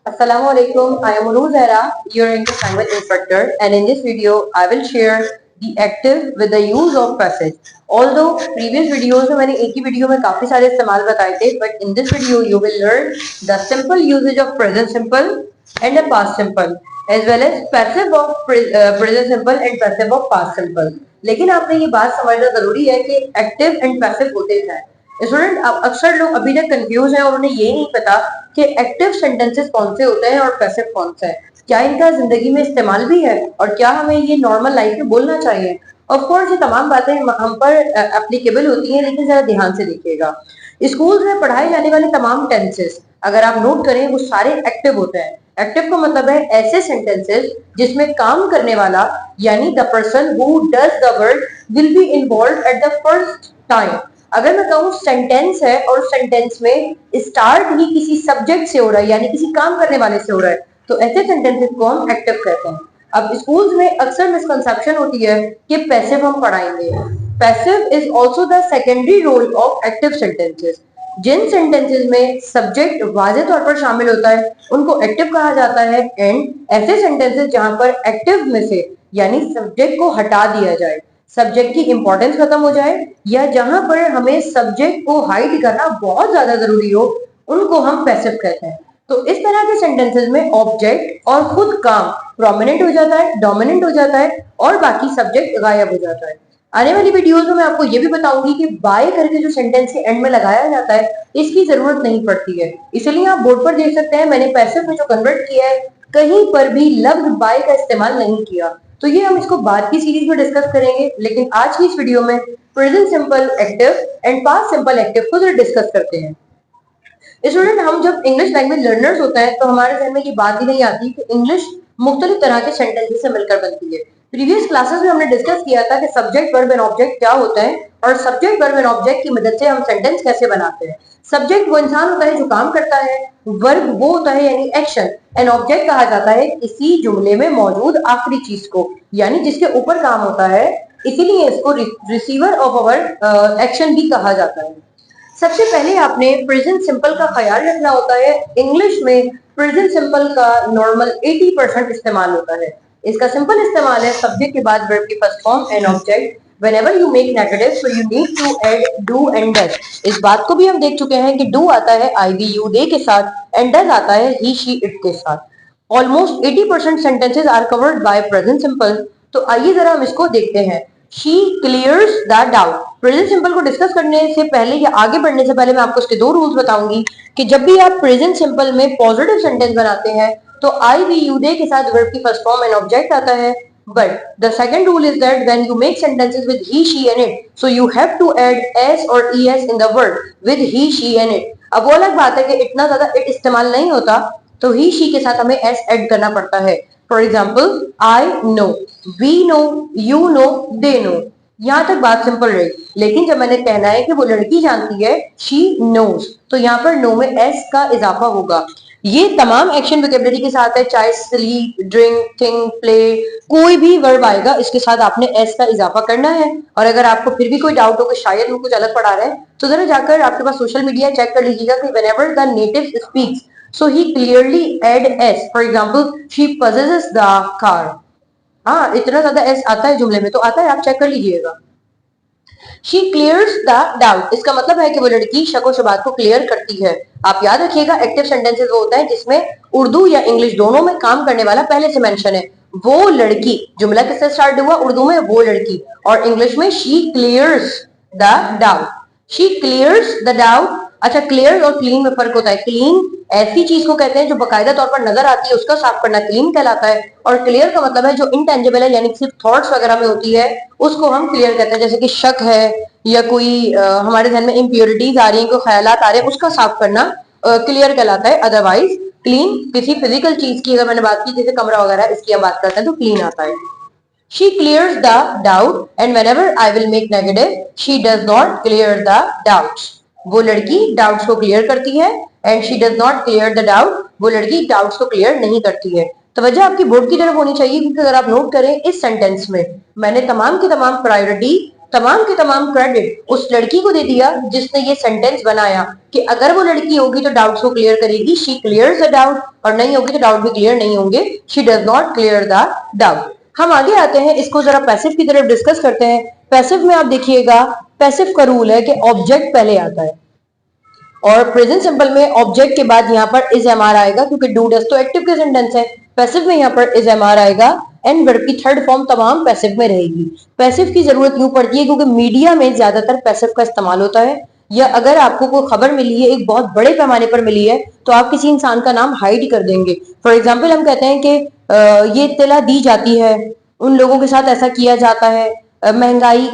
Assalamu alaikum. I am Uru Zahra, your English language instructor, and in this video, I will share the active with the use of passive. Although previous videos में मैंने एक ही video में काफी सारे इस्तेमाल बताए थे, but in this video you will learn the simple usage of present simple and the past simple, as well as passive of present simple and passive of past simple. लेकिन आपने ये बात समझना जरूरी है कि एक्टिव एंड पैसिव होते क्या है। स्टूडेंट अक्सर लोग अभी तक कंफ्यूज हैं और उन्हें ये नहीं पता कि एक्टिव सेंटेंसेस कौन से होते हैं और पैसिव कौन सा है, क्या इनका जिंदगी में इस्तेमाल भी है और क्या हमें ये नॉर्मल लाइफ में बोलना चाहिए। ऑफ कोर्स ये तमाम बातें हम पर एप्लीकेबल होती हैं, लेकिन जरा ध्यान से देखिएगा। स्कूल में पढ़ाए जाने वाले तमाम टेंसेस अगर आप नोट करें वो सारे एक्टिव होते हैं। एक्टिव का मतलब है ऐसे सेंटेंसेस जिसमें काम करने वाला यानी the person who does the work will be involve at the first time. अगर मैं कहूँ सेंटेंस है और सेंटेंस में स्टार्ट ही किसी सब्जेक्ट से हो रहा है यानी किसी काम करने वाले से हो रहा है, तो ऐसे सेंटेंसेस को हम एक्टिव कहते हैं। अब स्कूल्स में अक्सर मिसकंसेप्शन होती है कि पैसिव हम पढ़ाएंगे। Passive is also the secondary role of active sentences. जिन सेंटेंसेस में सब्जेक्ट वाज़े तौर पर शामिल होता है उनको एक्टिव कहा जाता है, एंड ऐसे सेंटेंसेस जहां पर एक्टिव में से यानी सब्जेक्ट को हटा दिया जाए, सब्जेक्ट की इंपॉर्टेंस खत्म हो जाए, या जहां पर हमें सब्जेक्ट को हाइड करना बहुत ज्यादा जरूरी हो, उनको हम पैसिव कहते हैं। तो इस तरह के सेंटेंसेस में ऑब्जेक्ट और खुद काम प्रोमिनेंट हो जाता है, डोमिनेंट हो जाता है और बाकी सब्जेक्ट गायब हो जाता है। आने वाली वीडियोस में मैं आपको ये भी बताऊंगी कि बाय करके जो सेंटेंस के एंड में लगाया जाता है इसकी जरूरत नहीं पड़ती है, इसलिए आप बोर्ड पर देख सकते हैं मैंने पैसिव में जो कन्वर्ट किया है कहीं पर भी लफ्ज बाय का इस्तेमाल नहीं किया। तो ये हम इसको बाद की सीरीज में डिस्कस करेंगे, लेकिन आज की इस वीडियो में present simple active and past simple active को जरा डिस्कस करते हैं। स्टूडेंट, हम जब इंग्लिश लैंग्वेज लर्नर्स होते हैं तो हमारे ज़हन में ये बात ही नहीं आती कि इंग्लिश मुख्तलिफ तरह के सेंटेंसेस से मिलकर बनती है। प्रीवियस क्लासेस में हमने डिस्कस किया था कि सब्जेक्ट वर्ब एंड ऑब्जेक्ट क्या होता है और सब्जेक्ट वर्ब एंड ऑब्जेक्ट की मदद से हम सेंटेंस कैसे बनाते हैं। सब्जेक्ट वो इंसान होता है जो काम करता है, वर्ब वो होता है यानी एक्शन, एंड ऑब्जेक्ट कहा जाता है किसी जुमले में मौजूद आखिरी चीज को यानी जिसके ऊपर काम होता है, इसीलिए इसको रिसीवर ऑफ अवर एक्शन भी कहा जाता है। सबसे पहले आपने प्रेजेंट सिंपल का ख्याल रखना होता है। इंग्लिश में प्रेजेंट सिंपल का नॉर्मल 80% इस्तेमाल होता है। इसका सिंपल इस्तेमाल है सब्जेक्ट के बाद वर्ब की first form and object. whenever you make negative so you need to add do and does। इस बात को भी हम देख चुके हैं कि do आता है I we you they के साथ and does आता है he she it के साथ। Almost 80% sentences are covered by present simple. तो आइए जरा हम इसको देखते हैं। She clears the doubt। Present simple को डिस्कस करने से पहले या आगे बढ़ने से पहले मैं आपको इसके दो रूल्स बताऊंगी कि जब भी आप प्रेजेंट सिंपल में पॉजिटिव सेंटेंस बनाते हैं तो I we you they के साथ वर्ब की फर्स्ट फॉर्म एंड ऑब्जेक्ट आता है। But the second rule is that when you make sentences with he, she and it, so you have to add s or es in the word with he, she and it। अब वो अलग बात है कि इतना ज्यादा it इस्तेमाल नहीं होता तो he, she के साथ हमें s ऐड करना पड़ता है। For example I know, we know, you know, they know। यहाँ तक बात सिंपल रही, लेकिन जब मैंने कहना है कि वो लड़की जानती है she knows, तो यहाँ पर know में s का इजाफा होगा। ये तमाम एक्शन वोकैबुलरी के साथ है, चाहे स्लीप, ड्रिंक, थिंक, प्ले, कोई भी वर्ब आएगा इसके साथ आपने एस का इजाफा करना है। और अगर आपको फिर भी कोई डाउट हो कि शायद वो कुछ अलग पढ़ा रहे हैं तो जरा जाकर आपके पास सोशल मीडिया चेक कर लीजिएगा कि whenever the native speaks so he clearly add s। for example she possesses the car। हाँ, इतना ज्यादा एस आता है जुमले में तो आता है, आप चेक कर लीजिएगा। She clears the doubt। इसका मतलब है कि वो लड़की शक व शुबात को क्लियर करती है। आप याद रखिएगा एक्टिव सेंटेंसेस वो होता है जिसमें उर्दू या इंग्लिश दोनों में काम करने वाला पहले से मेंशन है। वो लड़की, जुमला किससे स्टार्ट हुआ? उर्दू में वो लड़की, और इंग्लिश में she clears the doubt। she clears the doubt। अच्छा, क्लियर और क्लीन में फर्क होता है। क्लीन ऐसी चीज को कहते हैं जो बाकायदा तौर पर नजर आती है, उसका साफ करना क्लीन कहलाता है, और क्लियर का मतलब है जो इनटेंजिबल है यानी सिर्फ थॉट्स वगैरह में होती है उसको हम क्लियर कहते हैं। जैसे कि शक है या कोई हमारे ध्यान में इम्प्योरिटीज आ रही हैं, कोई ख्यालात आ रहे हैं, उसका साफ करना क्लियर कहलाता है। अदरवाइज क्लीन किसी फिजिकल चीज की अगर मैंने बात की जैसे कमरा वगैरह इसकी हम बात करते हैं तो क्लीन आता है। She clears the doubt and whenever I will make negative she does not clear the doubts। वो लड़की डाउट्स को क्लियर करती है and she does not clear the doubt. वो लड़की डाउट्स को क्लियर नहीं करती है। तवज्जो आपकी बोर्ड की तरफ होनी चाहिए क्योंकि अगर आप नोट करें इस सेंटेंस में मैंने तमाम की तमाम प्रायोरिटी तमाम के तमाम क्रेडिट उस लड़की को दे दिया जिसने ये सेंटेंस बनाया कि अगर वो लड़की होगी तो डाउट्स को क्लियर करेगी, शी क्लियर्स द डाउट, और नहीं होगी तो डाउट भी क्लियर नहीं होंगे, she does not clear the doubt. हम आगे आते हैं, इसको जरा पैसिव की तरफ डिस्कस करते हैं। पैसिव में आप देखिएगा, पैसिव का रूल है कि ऑब्जेक्ट पहले आता है और प्रेजेंट सिंपल में ऑब्जेक्ट के बाद यहाँ पर इज एम आर आएगा, क्योंकि डू डज तो एक्टिव के सेंटेंस है। पैसिव में यहाँ पर इज एम आर आएगा एंड वर्ब की थर्ड फॉर्म तमाम पैसिव में रहेगी। पैसिव की जरूरत यूं पड़ती है क्योंकि मीडिया में ज्यादातर पैसिव का इस्तेमाल होता है, या अगर आपको कोई खबर मिली है एक बहुत बड़े पैमाने पर मिली है तो आप किसी इंसान का नाम हाइड कर देंगे। फॉर एग्जाम्पल हम कहते हैं कि ये इत्तला दी जाती है, उन लोगों के साथ ऐसा किया जाता है, महंगाई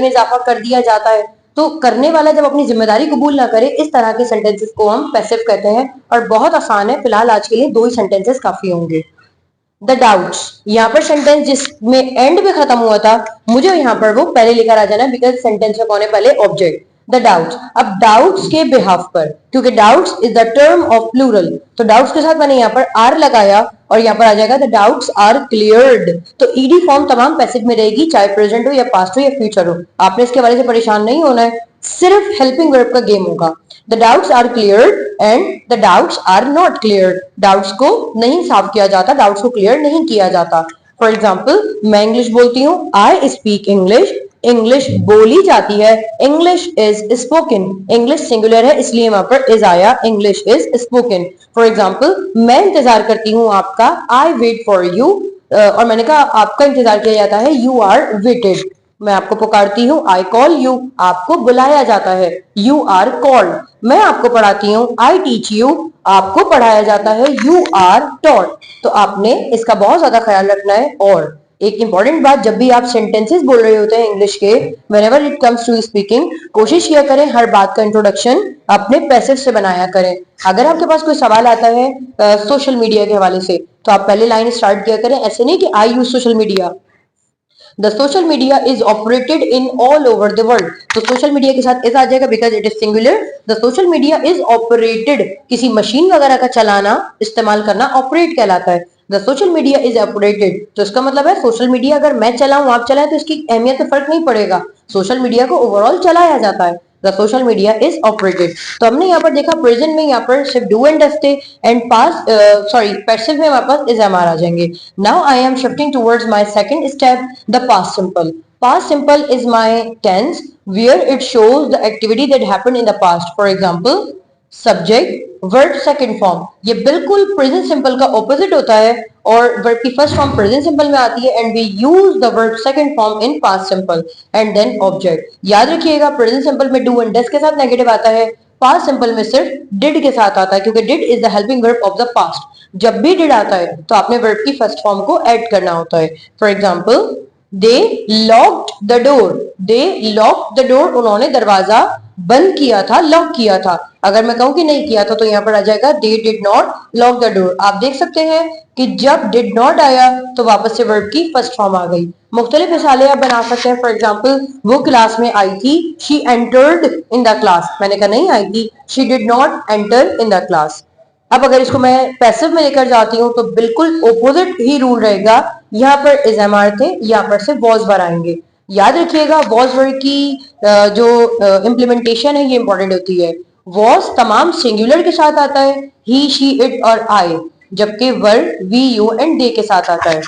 में इजाफा कर दिया जाता है। तो करने वाला जब अपनी जिम्मेदारी कबूल ना करे, इस तरह के सेंटेंसेस को हम पैसिव कहते हैं और बहुत आसान है। फिलहाल आज के लिए 2 ही सेंटेंसेस काफी होंगे। द डाउट्स, यहाँ पर सेंटेंस जिसमें एंड पे खत्म हुआ था, मुझे यहाँ पर वो पहले लेकर आ जाना है बिकॉज सेंटेंस में कौन है पहले, ऑब्जेक्ट। द डाउट्स, अब डाउट्स के बिहाफ पर, क्योंकि doubts is the term of plural, तो डाउट्स के साथ मैंने यहाँ पर आर लगाया और यहाँ पर आ जाएगा द डाउट्स आर क्लियर्ड। तो ईडी फॉर्म तमाम पैसिव में रहेगी, चाहे प्रेजेंट हो या पास्ट हो या फ्यूचर हो। आपने इसके बारे से परेशान नहीं होना है, सिर्फ हेल्पिंग वर्ब का गेम होगा। The doubts are cleared and the doubts are not cleared, doubts को नहीं साफ किया जाता, डाउट्स को क्लियर नहीं किया जाता। फॉर एग्जाम्पल, मैं इंग्लिश बोलती हूँ, आई स्पीक इंग्लिश, इंग्लिश बोली जाती है, English is spoken, English singular है इसलिए वहां पर इज आया, English is spoken. For example, मैं इंतजार करती हूँ आपका, आई वेट फॉर यू, और मैंने कहा आपका इंतजार किया जाता है, यू आर वेटेड। मैं आपको पुकारती हूँ, आई कॉल यू, आपको बुलाया जाता है, यू आर कॉल्ड। मैं आपको पढ़ाती हूँ, आई टीच यू, आपको पढ़ाया जाता है, यू आर टॉट। तो आपने इसका बहुत ज्यादा ख्याल रखना है। और एक इंपॉर्टेंट बात, जब भी आप सेंटेंसेस बोल रहे होते हैं इंग्लिश के, whenever it comes to speaking, कोशिश किया करें हर बात का इंट्रोडक्शन अपने पैसिव से बनाया करें। अगर आपके पास कोई सवाल आता है सोशल मीडिया के हवाले से, तो आप पहले लाइन स्टार्ट किया करें, ऐसे नहीं कि I use social media, the social media is operated in all over the world. तो सोशल मीडिया के साथ इज आ जाएगा because it is singular. The social media is operated, किसी मशीन वगैरह का चलाना, इस्तेमाल करना ऑपरेट कहलाता है। The social media is operated, तो इसका मतलब है सोशल मीडिया अगर मैं चलाऊं आप चलाएं तो इसकी अहमियत में फर्क नहीं पड़ेगा, सोशल मीडिया को ओवरऑल चलाया जाता है। The social media is operated. तो हमने यहाँ पर देखा प्रेजेंट में यहाँ पर सिर्फ डू एंड डज थे, एंड पास्ट पैसिव में हमारे पास इज एम आर आ जाएंगे। Now I am shifting towards my second step, the past simple. Past simple is my tense where it shows the activity that happened in the past. For example, subject, verb second form. ये बिल्कुल present simple का opposite होता है और verb की first form present simple में आती है and we use the verb second form in past simple and then object. याद रखिएगा present simple में do and does के साथ negative आता है, past simple में सिर्फ did के साथ आता है क्योंकि did is the helping verb of the past. जब भी did आता है तो आपने verb की first form को add करना होता है। For example, they locked the door, they locked the door, उन्होंने दरवाजा बंद किया था, लॉक किया था। अगर मैं कहूं कि नहीं किया था तो यहाँ पर आ जाएगा they did not lock the door। आप देख सकते हैं कि जब did not आया तो वापस से वर्ब की फर्स्ट फॉर्म आ गई। मुख्तलिफ मिसालें आप बना सकते हैं। फॉर एग्जाम्पल, वो क्लास में आई थी, she entered in the class, मैंने कहा नहीं आई थी, she did not enter in the class। अब अगर इसको मैं पैसिव में लेकर जाती हूँ तो बिल्कुल ओपोजिट ही रूल रहेगा। यहाँ पर इज एम आर थे, यहाँ पर से वॉज वर आएंगे। याद रखिएगा वॉज वर की जो इम्प्लीमेंटेशन है ये इंपॉर्टेंट होती है। वॉज तमाम सिंगुलर के साथ आता है, ही शी इट और आई, जबकि were we you and they के साथ आता है।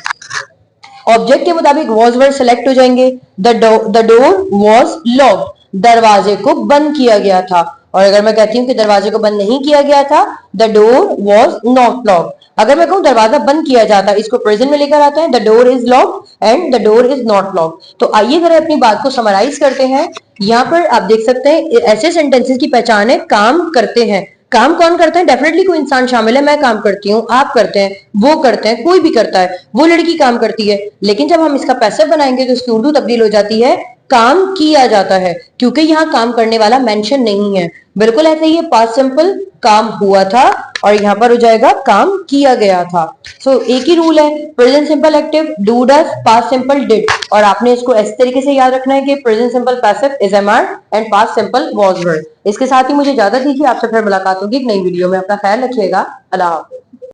ऑब्जेक्ट के मुताबिक वॉज वर सेलेक्ट हो जाएंगे। द डोर वॉज लॉक्ड, दरवाजे को बंद किया गया था। और अगर मैं कहती हूँ कि दरवाजे को बंद नहीं किया गया था, the door was not locked. अगर मैं कहूँ दरवाजा बंद किया जाता, इसको प्रेजेंट में लेकर आता है, the door is locked and the door is not locked. तो आइए जरा अपनी बात को समराइज करते हैं। यहाँ पर आप देख सकते हैं ऐसे सेंटेंसेस की पहचान है, काम करते हैं। काम कौन करता है? डेफिनेटली कोई इंसान शामिल है। मैं काम करती हूँ, आप करते हैं, वो करते हैं, कोई भी करता है, वो लड़की काम करती है। लेकिन जब हम इसका पैसिव बनाएंगे तो इसकी उर्दू तब्दील हो जाती है काम किया जाता है, क्योंकि यहाँ काम करने वाला मेंशन नहीं है। बिल्कुल ऐसे ही है, पास्ट सिंपल काम हुआ था और यहाँ पर हो जाएगा काम किया गया था। सो एक ही रूल है, present simple active do does, past simple did. और आपने इसको इस तरीके से याद रखना है कि present simple passive is am are and past simple was were. इसके साथ ही मुझे इजाजत दीजिए, आपसे फिर मुलाकात होगी एक नई वीडियो में। अपना ख्याल रखिएगा। अल्लाह हाफ़िज़।